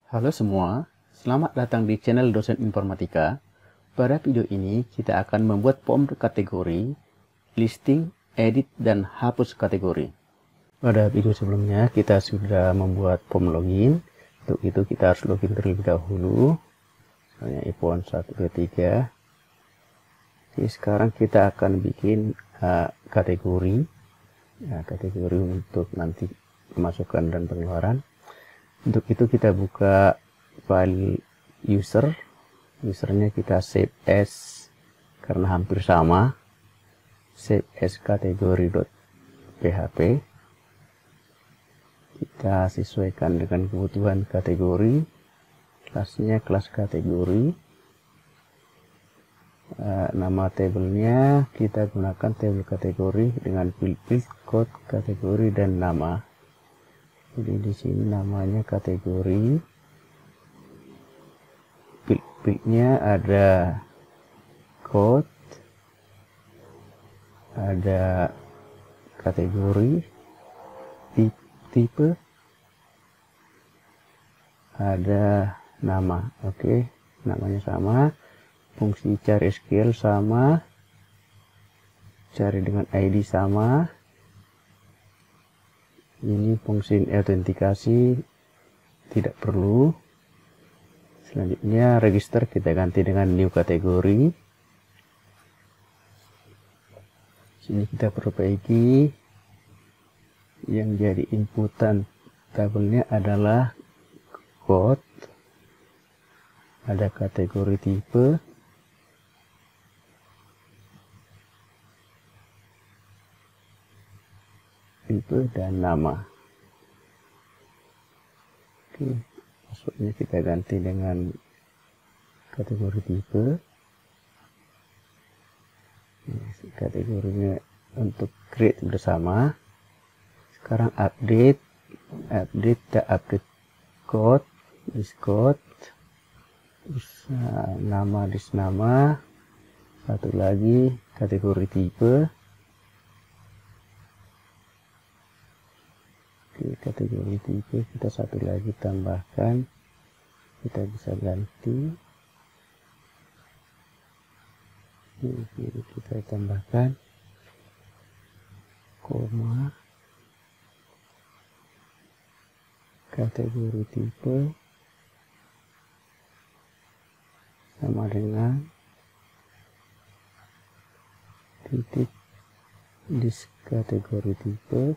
Halo semua, selamat datang di channel Dosen Informatika. Pada video ini kita akan membuat form kategori, listing, edit, dan hapus kategori. Pada video sebelumnya kita sudah membuat form login. Untuk itu kita harus login terlebih dahulu. Misalnya iPhone 123. Jadi sekarang kita akan bikin kategori. Kategori untuk nanti pemasukan dan pengeluaran. Untuk itu kita buka file usernya kita save as, karena hampir sama, save as kategori.php. Kita sesuaikan dengan kebutuhan kategori, kelasnya kelas kategori. Nama tabelnya kita gunakan tabel kategori dengan field, code kategori, dan nama. Jadi di sini namanya kategori. Fieldnya ada code, ada kategori, tipe, ada nama. Oke, namanya sama. Fungsi cari SQL sama, cari dengan ID sama. Ini fungsi autentikasi tidak perlu. Selanjutnya register kita ganti dengan new kategori. Sini kita perbaiki. Yang jadi inputan tabelnya adalah code, ada kategori tipe, dan nama. Oke, passwordnya kita ganti dengan kategori tipe. Kategorinya untuk create bersama. Sekarang update code, this code, terus nama, this nama, satu lagi kategori tipe. Oke, kategori tipe kita satu lagi tambahkan, kita bisa ganti. Ini kita tambahkan koma, kategori tipe sama dengan titik dis kategori tipe,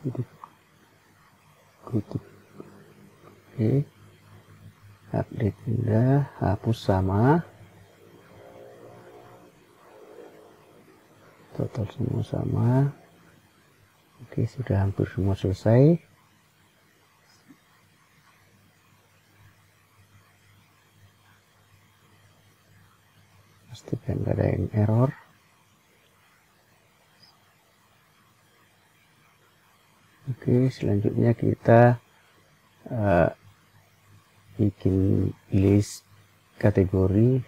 titik kutip. Oke, update sudah, hapus sama, total semua sama. Oke, sudah hampir semua selesai. Pastikan nggak ada yang error. Oke, selanjutnya kita bikin list kategori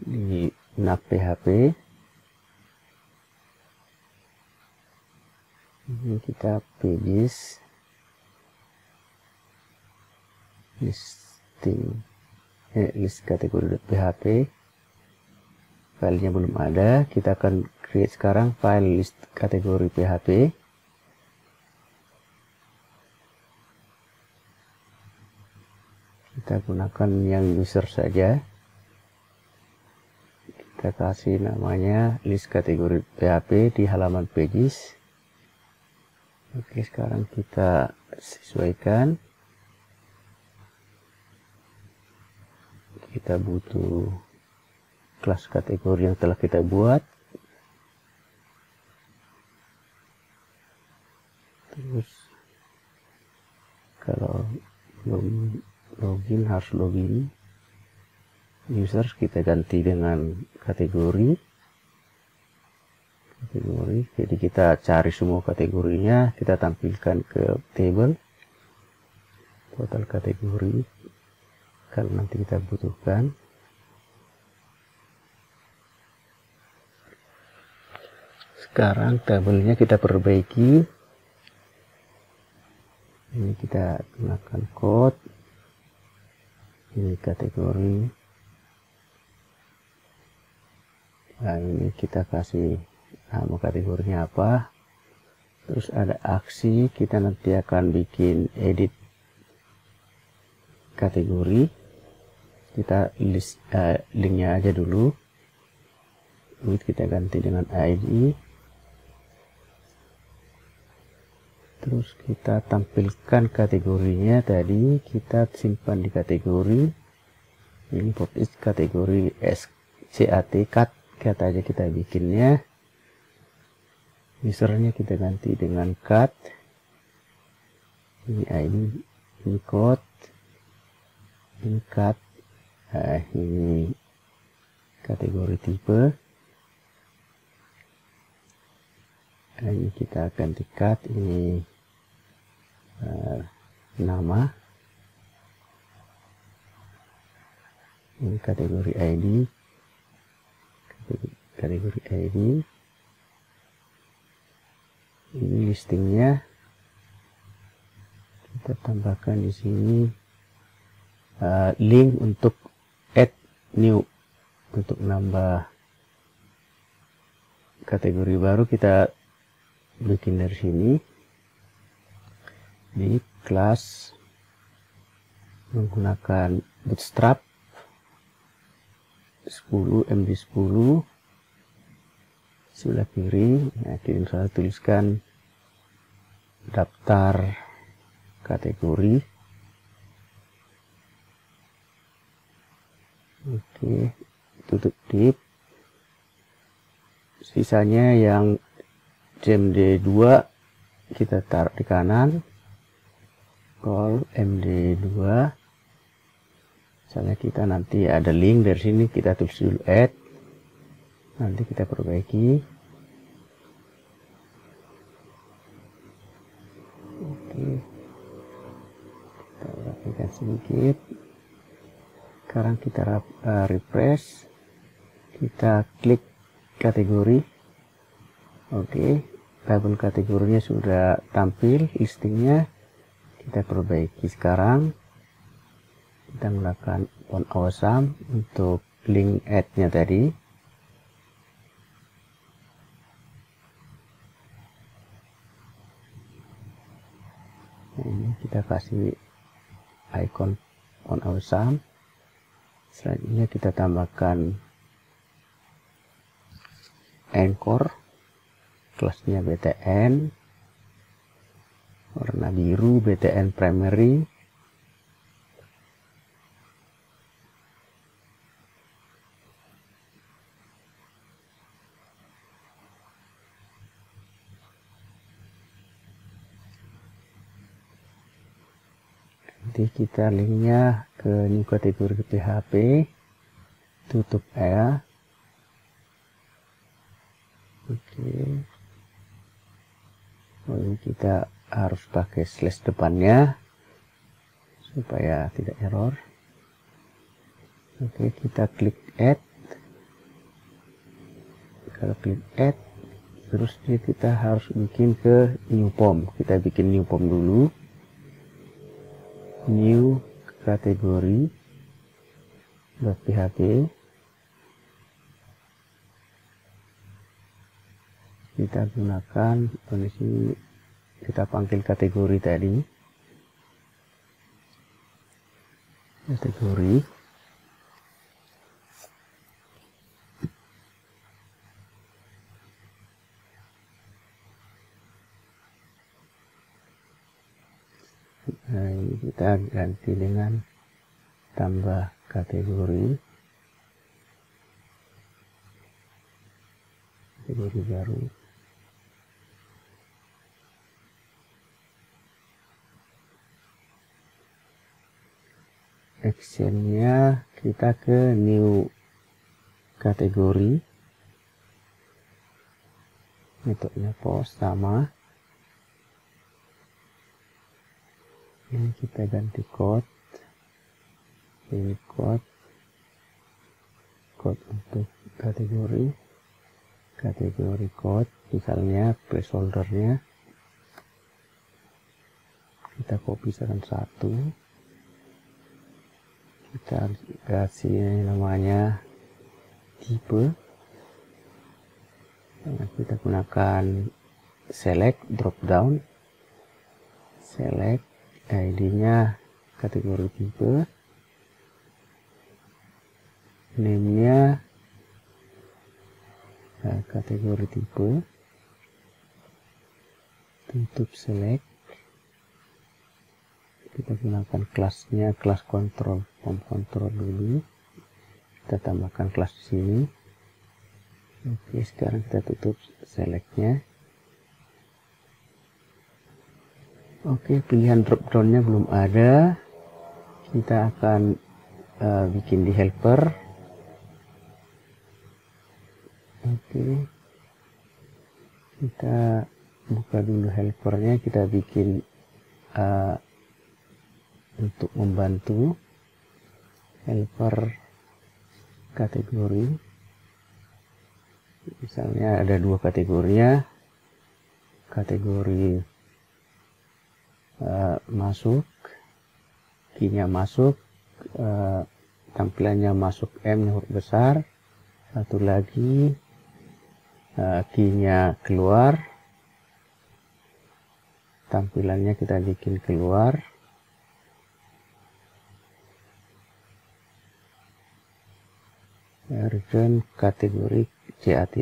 di nav PHP. Ini kita pages listing list kategori.php. Filenya belum ada, kita akan create sekarang file list kategori PHP. Kita gunakan yang user saja. Kita kasih namanya list kategori PHP di halaman pages. Oke, sekarang kita sesuaikan. Kita butuh kelas kategori yang telah kita buat. Terus kalau belum login harus login. Users kita ganti dengan kategori. Jadi kita cari semua kategorinya, kita tampilkan ke table total kategori kalau nanti kita butuhkan. Sekarang tabelnya kita perbaiki. Ini kita gunakan code, ini kategori. Nah, ini kita kasih nama kategorinya apa. Terus ada aksi, kita nanti akan bikin edit kategori. Kita list linknya aja dulu. Ini kita ganti dengan ID. Terus kita tampilkan kategorinya tadi, kita simpan di kategori. Ini publish kategori SCAT cut aja kita bikinnya. Usernya kita ganti dengan cut. Ini ID, ini code, ini cut. Nah, ini kategori tipe. Nah, ini kita ganti cut, ini nama, ini kategori ID, kategori ID, ini listingnya. Kita tambahkan di sini link untuk add new, untuk nambah kategori baru. Kita bikin dari sini di kelas menggunakan bootstrap 10 MD10 sebelah kiri. Nah, kita tuliskan daftar kategori. Oke, tutup div. Sisanya yang CMD2 kita taruh di kanan. Call MD2. Misalnya kita nanti ada link dari sini, kita tulis dulu add. Nanti kita perbaiki. Oke. Kita rapikan sedikit. Sekarang kita refresh. Kita klik kategori. Oke, label kategorinya sudah tampil, listingnya. Kita perbaiki sekarang. Kita menggunakan font awesome untuk link add-nya tadi. Ini kita kasih icon font awesome. Selanjutnya kita tambahkan anchor, kelasnya BTN, warna biru BTN primary. Nanti kita linknya ke new kategori PHP, tutup ya. Oke. Oh, ini kita harus pakai slash depannya supaya tidak error. Oke, kita klik add. Kalau klik add, terus kita harus bikin ke new form. Kita bikin new form dulu. New kategori .php. Kita gunakan kondisi, kita panggil kategori tadi, kategori. Nah, ini kita ganti dengan tambah kategori baru. Actionnya kita ke new kategori, metodenya post sama. Ini kita ganti code, ini code untuk kategori code, misalnya placeholdernya kita copy saran satu, kita kasih namanya tipe. Kita gunakan select drop down, select ID-nya kategori tipe, name-nya kategori tipe, tutup select. Kita gunakan kelasnya kelas kontrol, form control dulu, kita tambahkan kelas di sini. Oke, sekarang kita tutup selectnya. Oke, pilihan drop downnya belum ada, kita akan bikin di helper. Oke, kita buka dulu helpernya, kita bikin untuk membantu helper kategori. Misalnya ada dua kategorinya, kategori masuk, key-nya masuk, tampilannya masuk M-nya huruf besar, satu lagi key-nya keluar, tampilannya kita bikin keluar. Return kategori CAT.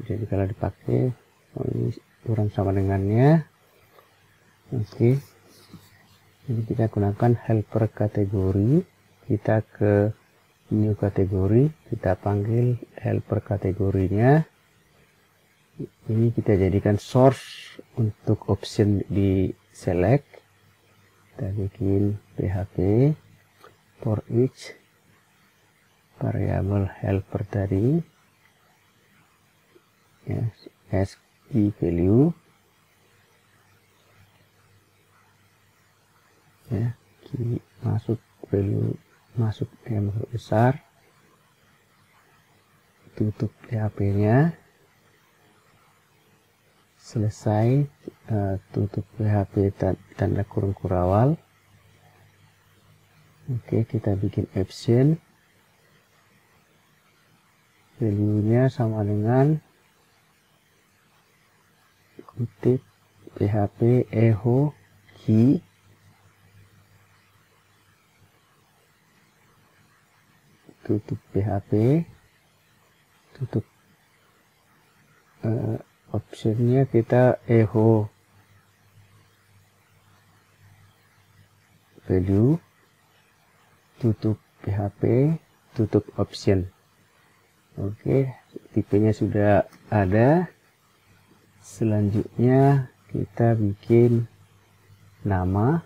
Jadi kalau dipakai, ini kurang sama dengannya. Oke, jadi kita gunakan helper kategori, kita ke new kategori, kita panggil helper kategorinya. Ini kita jadikan source untuk option di select. Kita bikin PHP for each variable helper tadi, ya, as key value, ya, key masuk, value masuk M besar, tutup PHP-nya, selesai, tutup PHP tanda kurung kurawal. Oke, kita bikin option, value-nya sama dengan kutip PHP echo key, tutup PHP, tutup optionnya kita echo value, tutup PHP, tutup option. Oke, tipenya sudah ada. Selanjutnya kita bikin nama.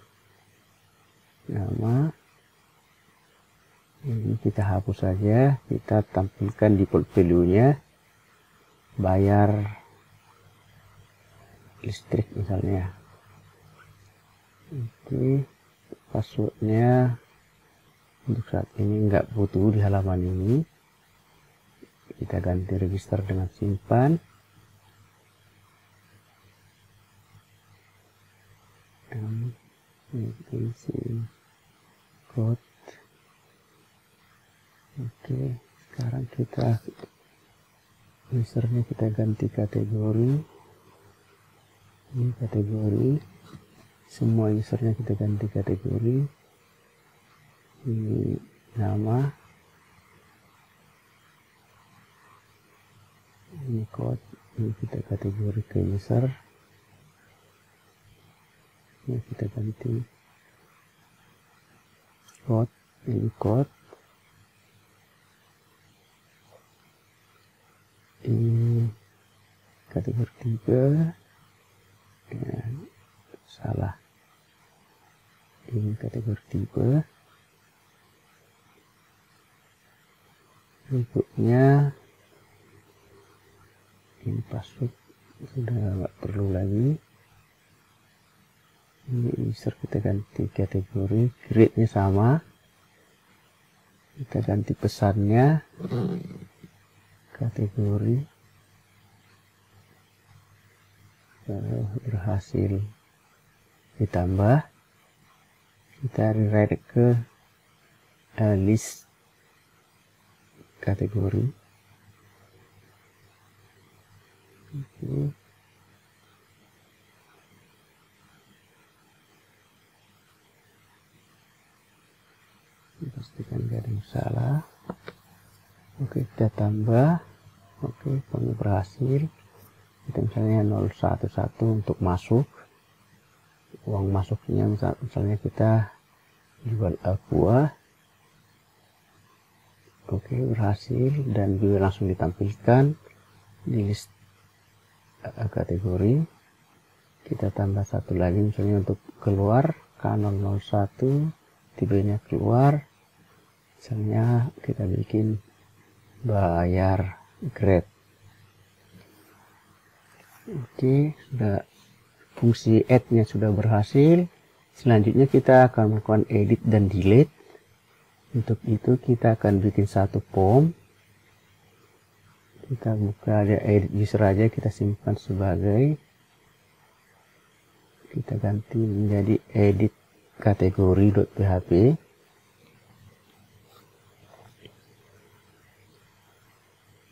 Ini kita hapus saja, kita tampilkan default value-nya, bayar listrik misalnya. Oke, passwordnya untuk saat ini nggak butuh di halaman ini, kita ganti register dengan simpan. Code. Oke, sekarang kita usernya kita ganti kategori, ini kategori, semua usernya kita ganti kategori, ini nama, ini code, ini kita kategori ke user, ini kita ganti code, ini code, ini kategori tipe, ya, salah, ini kategori tipe, berikutnya ini password sudah nggak perlu lagi, ini user kita ganti kategori, grade-nya sama, kita ganti pesannya kategori, berhasil ditambah, kita redirect ke list kategori. Oke. Pastikan tidak ada masalah. Oke, kita tambah. Oke, kami berhasil. Kita misalnya 011 untuk masuk. Uang masuknya misalnya kita jual aqua. Oke, berhasil dan juga langsung ditampilkan di list kategori. Kita tambah satu lagi misalnya untuk keluar K001, tipenya keluar. Misalnya kita bikin bayar grade. Oke, sudah fungsi add-nya sudah berhasil. Selanjutnya kita akan melakukan edit dan delete. Untuk itu kita akan bikin satu form. Kita buka ada edit user aja, kita simpan sebagai, kita ganti menjadi edit kategori.php.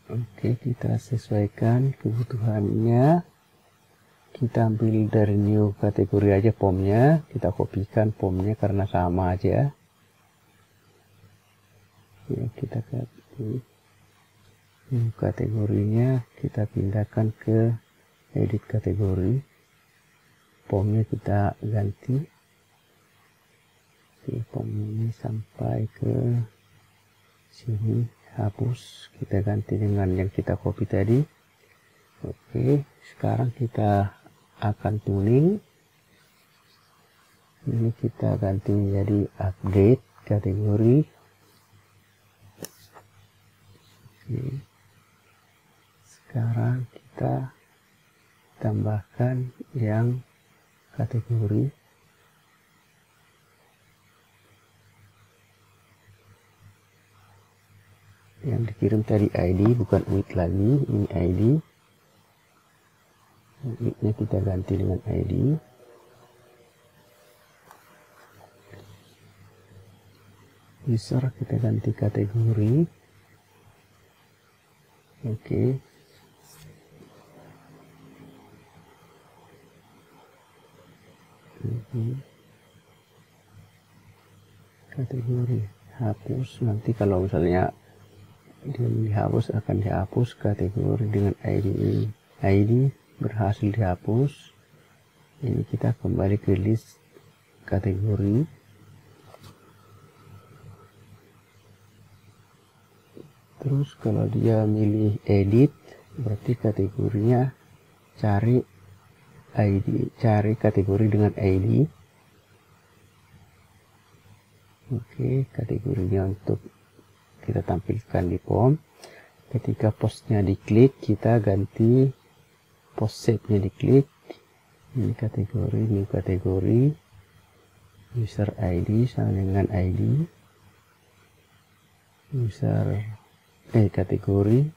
Oke, kita sesuaikan kebutuhannya. Kita ambil dari new kategori aja formnya, kita kopikan formnya karena sama aja. Ya, kita ganti new kategorinya, kita pindahkan ke edit kategori. Formnya kita ganti. Oke, form ini sampai ke sini. Hapus, kita ganti dengan yang kita copy tadi. Oke, sekarang kita akan tuning. Ini kita ganti menjadi update kategori. Oke. Sekarang kita tambahkan yang kategori. Yang dikirim tadi ID, bukan UID lagi, ini ID. UID-nya kita ganti dengan ID. User kita ganti kategori. Oke. Kategori hapus, nanti kalau misalnya dia dihapus akan dihapus kategori dengan ID ini. ID berhasil dihapus. Ini kita kembali ke list kategori. Terus kalau dia milih edit, berarti kategorinya cari ID, cari kategori dengan ID. Oke, kategorinya untuk kita tampilkan di form. Ketika postnya diklik, kita ganti post shape-nya diklik. Ini kategori, new kategori, user ID sama dengan ID, user kategori,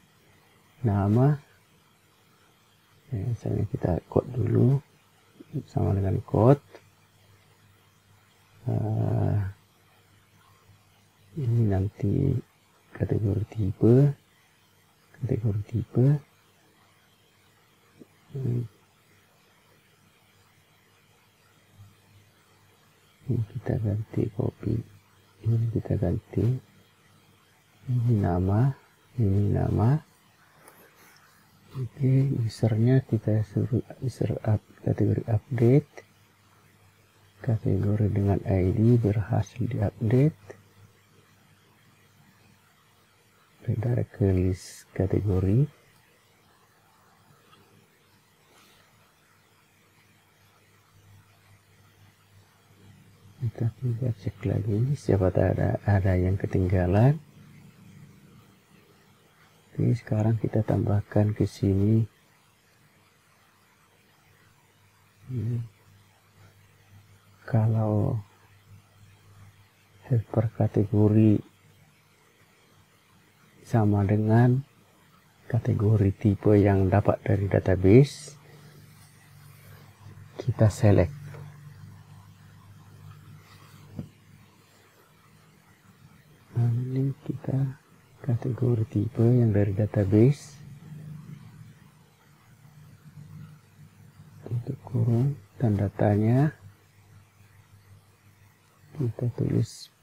nama. Misalnya kita code dulu sama dengan code. Ini nanti kategori tipe. Ini kita ganti copy, ini kita ganti, ini nama. Oke, usernya kita suruh user kategori update, kategori dengan ID berhasil diupdate. Redirect ke list kategori. Kita coba cek lagi, siapa tahu ada yang ketinggalan. Oke, sekarang kita tambahkan ke sini. Kalau helper kategori sama dengan kategori tipe yang dapat dari database, kita select. Ini kita kategori tipe yang dari database, tutup kurung, dan datanya kita tulis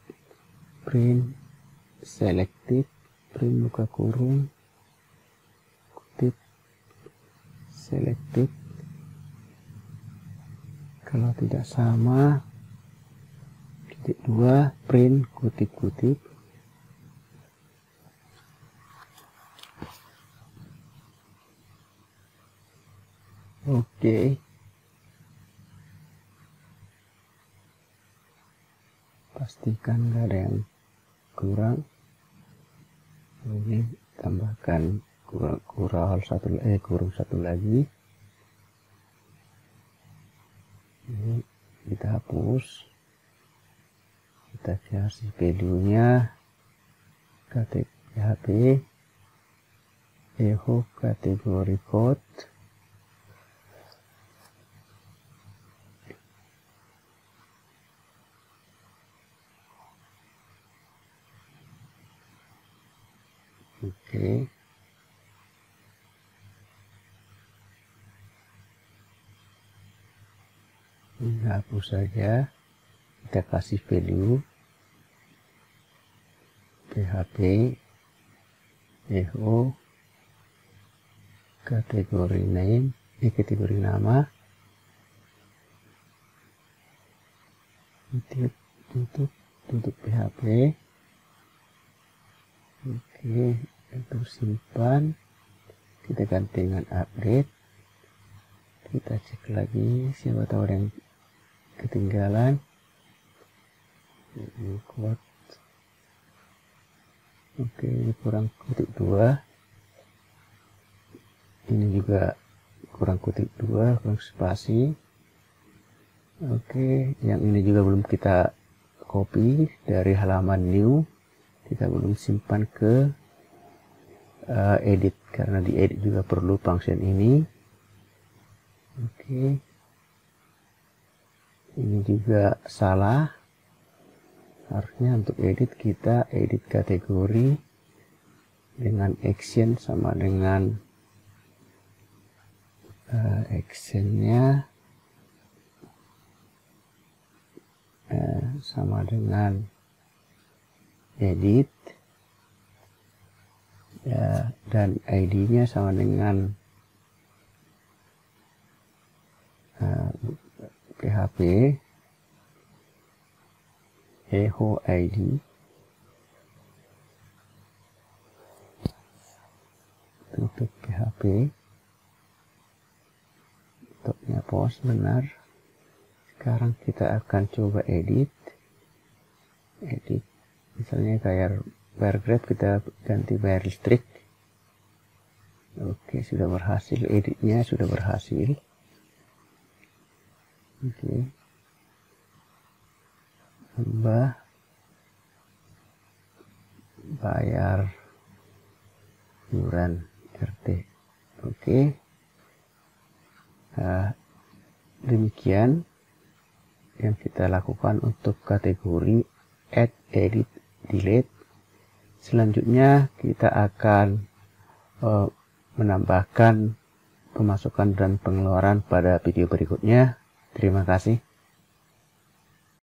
print selected, print buka kurung, kutip selected. Kalau tidak sama, titik 2, print kutip-kutip. Oke. Pastikan nggak ada yang kurang. Ini tambahkan kurung satu lagi. Ini kita hapus. Kita kasih value-nya PHP echo kategori code. Oke. Ini hapus saja. Kita kasih value PHP echo kategori name, kategori nama, tutup PHP. Oke, itu simpan. Kita ganti dengan update. Kita cek lagi, siapa tahu ada yang ketinggalan. Ini kuat. Oke, ini kurang kutip 2. Ini juga kurang kutip 2, kurang spasi. Oke, yang ini juga belum kita copy dari halaman new. Kita belum simpan ke edit, karena di edit juga perlu function ini. Oke, ini juga salah. Harusnya untuk edit kita edit kategori dengan action sama dengan actionnya sama dengan edit ya, dan ID-nya sama dengan PHP echo ID, tutup PHP, tutupnya post benar. Sekarang kita akan coba edit, misalnya kayak paragraph kita ganti bayar listrik. Oke, sudah berhasil, editnya sudah berhasil. Oke, tambah bayar iuran RT. Oke, demikian yang kita lakukan untuk kategori add, edit, delete. Selanjutnya kita akan menambahkan pemasukan dan pengeluaran pada video berikutnya. Terima kasih.